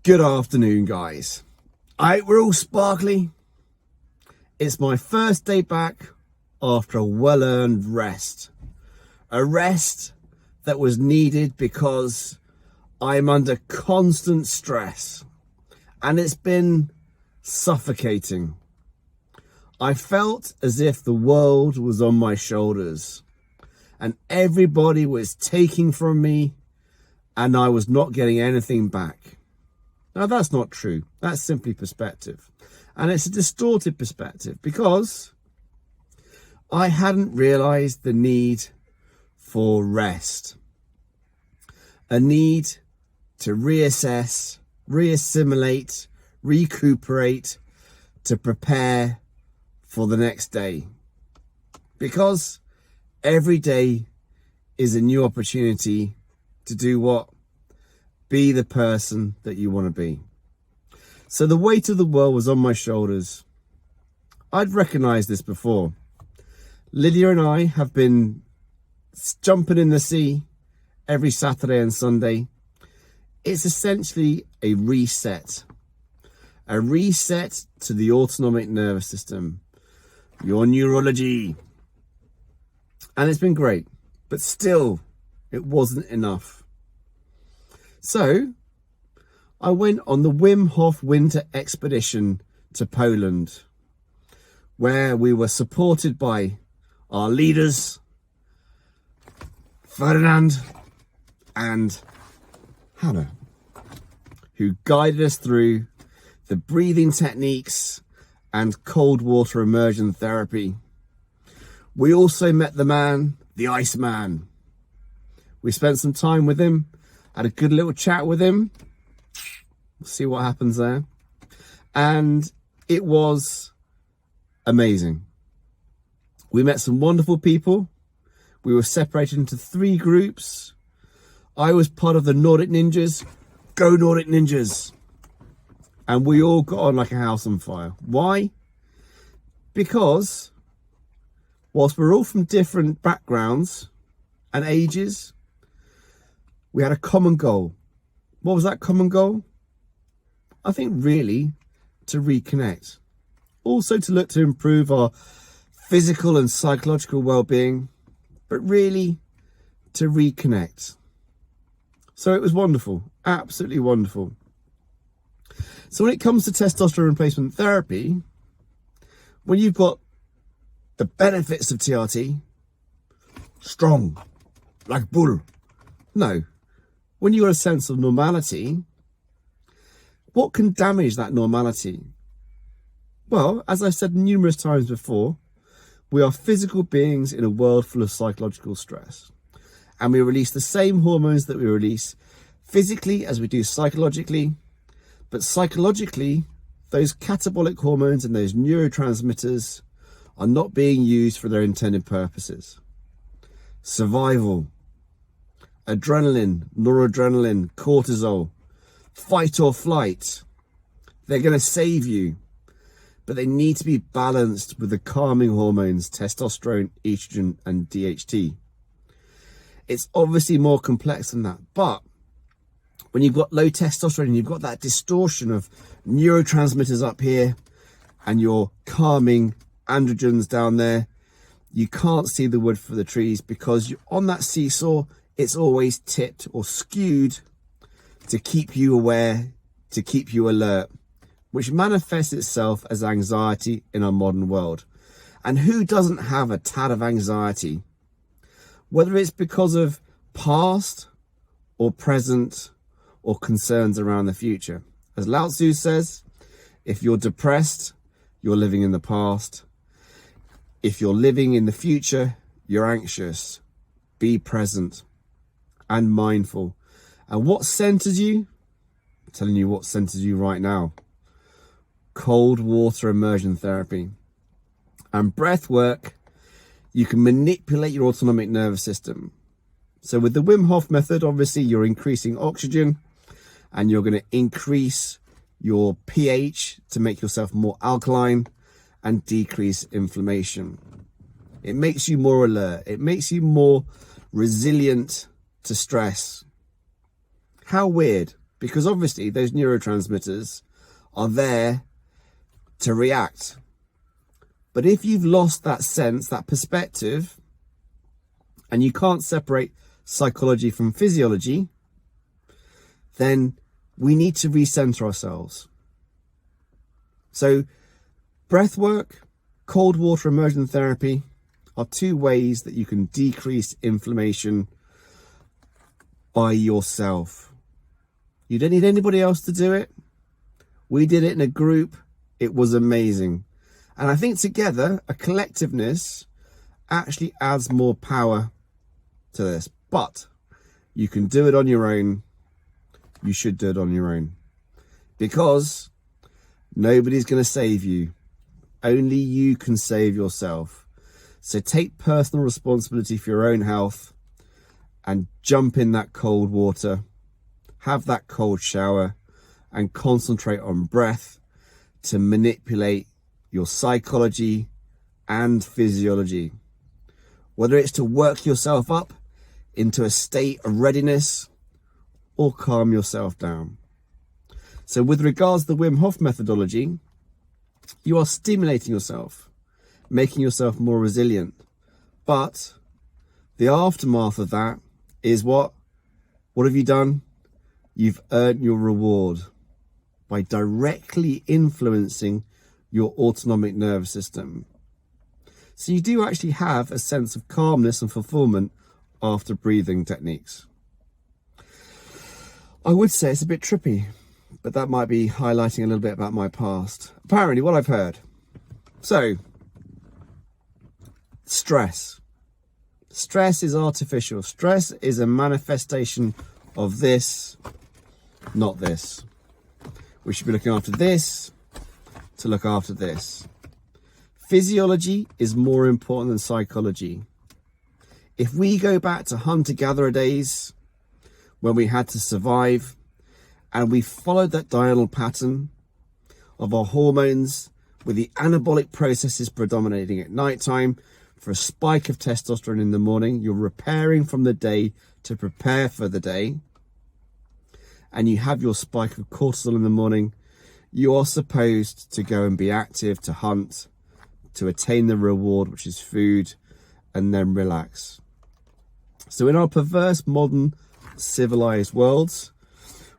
Good afternoon, guys. We're all sparkly. It's my first day back after a well-earned rest. A rest that was needed because I'm under constant stress and it's been suffocating. I felt as if the world was on my shoulders and everybody was taking from me and I was not getting anything back. Now, that's not true. That's simply perspective. And it's a distorted perspective because I hadn't realized the need for rest. A need to reassess, reassimilate, recuperate, to prepare for the next day. Because every day is a new opportunity to do what? Be the person that you want to be. So the weight of the world was on my shoulders. I'd recognized this before. Lydia and I have been jumping in the sea every Saturday and Sunday. It's essentially a reset to the autonomic nervous system, your neurology. And it's been great, but still it wasn't enough. So I went on the Wim Hof winter expedition to Poland, where we were supported by our leaders, Ferdinand and Hannah, who guided us through the breathing techniques and cold water immersion therapy. We also met the man, the Iceman. We spent some time with him, had a good little chat with him. We'll see what happens there. And it was amazing. We met some wonderful people. We were separated into 3 groups. I was part of the Nordic Ninjas. Go Nordic Ninjas. And we all got on like a house on fire. Why? Because whilst we're all from different backgrounds and ages, we had a common goal. What was that common goal? I think really to reconnect. Also to look to improve our physical and psychological well-being, but really to reconnect. So it was wonderful, absolutely wonderful. So when it comes to testosterone replacement therapy, when you've got the benefits of TRT, strong, like bull. No. When you've got a sense of normality, what can damage that normality? Well, as I've said numerous times before, we are physical beings in a world full of psychological stress. And we release the same hormones that we release physically as we do psychologically. But psychologically, those catabolic hormones and those neurotransmitters are not being used for their intended purposes. Survival, adrenaline, noradrenaline, cortisol, fight or flight. They're going to save you, but they need to be balanced with the calming hormones, testosterone, estrogen, and DHT. It's obviously more complex than that, but when you've got low testosterone, you've got that distortion of neurotransmitters up here and your calming androgens down there, you can't see the wood for the trees because you're on that seesaw. It's always tipped or skewed to keep you aware, to keep you alert, which manifests itself as anxiety in our modern world. And who doesn't have a tad of anxiety? Whether it's because of past or present or concerns around the future. As Lao Tzu says, if you're depressed, you're living in the past. If you're living in the future, you're anxious. Be present and mindful. And what centers you? I'm telling you what centers you right now. Cold water immersion therapy. And breath work, you can manipulate your autonomic nervous system. So with the Wim Hof method, obviously you're increasing oxygen and you're going to increase your pH to make yourself more alkaline. and decrease inflammation. It makes you more alert. It makes you more resilient to stress. How weird, because obviously those neurotransmitters are there to react. But if you've lost that sense, that perspective, and you can't separate psychology from physiology, then we need to recenter ourselves. So breath work, cold water immersion therapy are two ways that you can decrease inflammation by yourself. You don't need anybody else to do it. We did it in a group. It was amazing. And I think together, a collectiveness actually adds more power to this. But you can do it on your own. You should do it on your own. Because nobody's going to save you. Only you can save yourself. So take personal responsibility for your own health and jump in that cold water. Have that cold shower and concentrate on breath to manipulate your psychology and physiology. Whether it's to work yourself up into a state of readiness or calm yourself down. So with regards to the Wim Hof methodology, you are stimulating yourself, making yourself more resilient. But the aftermath of that is what? What have you done? You've earned your reward by directly influencing your autonomic nervous system. So you do actually have a sense of calmness and fulfillment after breathing techniques. I would say it's a bit trippy, but that might be highlighting a little bit about my past. Apparently, what I've heard. So, stress. Stress is artificial. Stress is a manifestation of this, not this. We should be looking after this to look after this. Physiology is more important than psychology. If we go back to hunter-gatherer days, when we had to survive, and we followed that diurnal pattern of our hormones with the anabolic processes predominating at nighttime for a spike of testosterone in the morning, you're repairing from the day to prepare for the day, and you have your spike of cortisol in the morning, you are supposed to go and be active, to hunt, to attain the reward, which is food, and then relax. So in our perverse modern civilized worlds,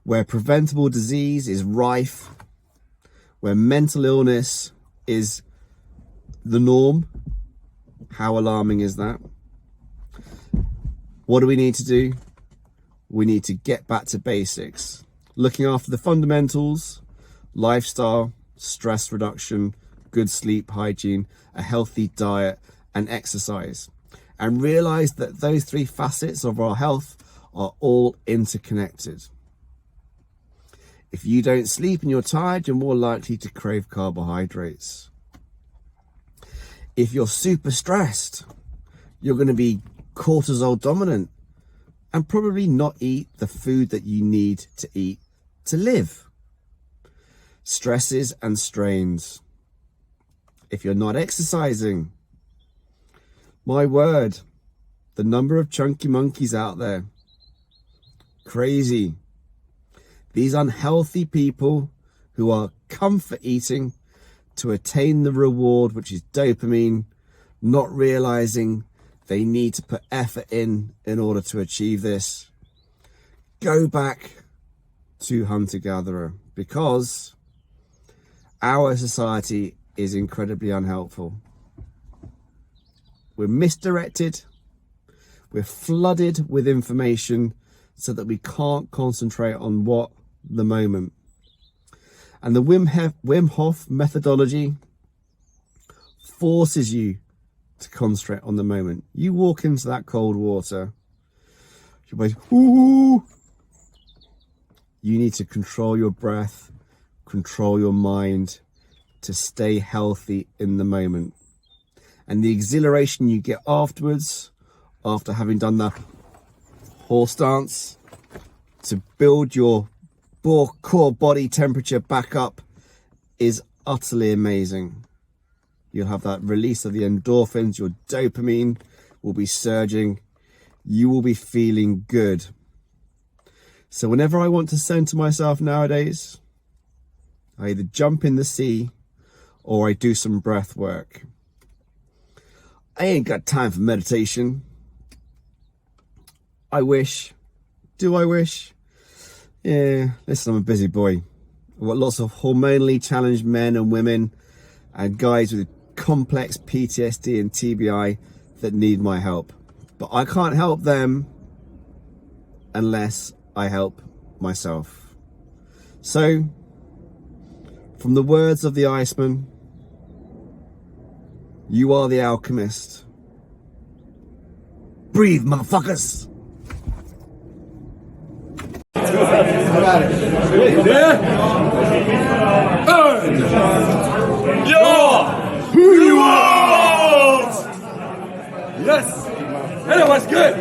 where preventable disease is rife, where mental illness is the norm, how alarming is that? What do we need to do? We need to get back to basics. Looking after the fundamentals, lifestyle, stress reduction, good sleep hygiene, a healthy diet, and exercise. And realize that those three facets of our health are all interconnected. If you don't sleep and you're tired, you're more likely to crave carbohydrates. If you're super stressed, you're going to be cortisol dominant and probably not eat the food that you need to eat to live. Stresses and strains. If you're not exercising, my word, the number of chunky monkeys out there, crazy. These unhealthy people who are comfort eating to attain the reward, which is dopamine, not realizing they need to put effort in order to achieve this. Go back to hunter-gatherer, because our society is incredibly unhelpful. We're misdirected, we're flooded with information so that we can't concentrate on what the moment. And the Wim Hof methodology forces you to concentrate on the moment. You walk into that cold water, you're like, ooh. You need to control your breath, control your mind to stay healthy in the moment. And the exhilaration you get afterwards, after having done the horse dance, to build your core body temperature back up, is utterly amazing. You'll have that release of the endorphins, your dopamine will be surging, you will be feeling good. So whenever I want to center myself nowadays, I either jump in the sea or I do some breath work. I ain't got time for meditation. I wish. Do I wish? Yeah, listen, I'm a busy boy. I've got lots of hormonally challenged men and women and guys with complex PTSD and TBI that need my help. But I can't help them unless I help myself. So, from the words of the Iceman, you are the alchemist. Breathe, motherfuckers! You're who you are! Yes! And it was good!